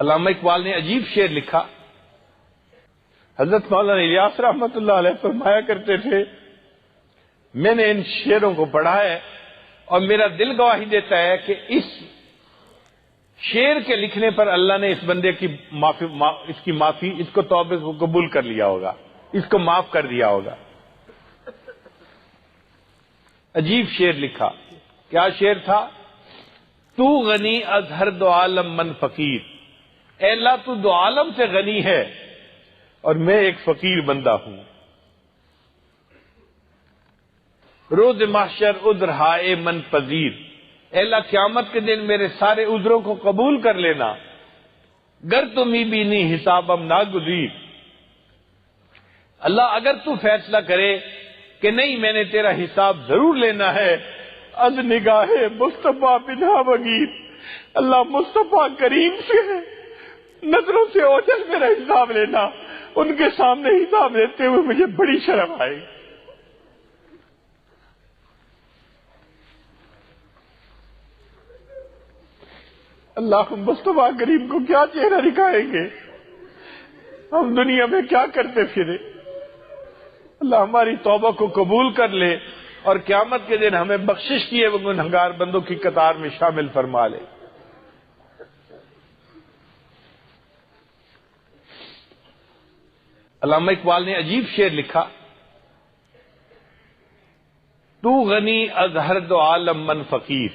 علامہ اقبال نے عجیب شعر لکھا. حضرت مولانا الیاس رحمۃ اللہ علیہ فرمایا کرتے تھے، میں نے ان شعروں کو پڑھا ہے اور میرا دل گواہی دیتا ہے کہ اس شعر کے لکھنے پر اللہ نے اس بندے کی معافی، اس کو توبے کو قبول کر لیا ہوگا، اس کو معاف کر دیا ہوگا. عجیب شعر لکھا. کیا شعر تھا؟ تو غنی از ہر دو عالم من فقیر. اے اللہ تو دو عالم سے غنی ہے اور میں ایک فقیر بندہ ہوں. روز محشر عذر ہائے من پذیر. اے اللہ قیامت کے دن میرے سارے عذروں کو قبول کر لینا. گر تمہیں بھی نہیں حسابم ناگزیر. اللہ اگر تو فیصلہ کرے کہ نہیں میں نے تیرا حساب ضرور لینا ہے، از نگاہ مصطفیٰ بنا بغیر. اللہ مصطفیٰ کریم سے نظروں سے اوجھل میرا حساب لینا. ان کے سامنے حساب لیتے ہوئے مجھے بڑی شرم آئی. اللہ مصطفیٰ کریم کو کیا چہرہ دکھائیں گے؟ ہم دنیا میں کیا کرتے پھرے؟ اللہ ہماری توبہ کو قبول کر لے اور قیامت کے دن ہمیں بخشش کیے وہ گنہگار بندوں کی قطار میں شامل فرما لے. علامہ اقبال نے عجیب شعر لکھا. تو غنی از ہر دو عالم من فقیر.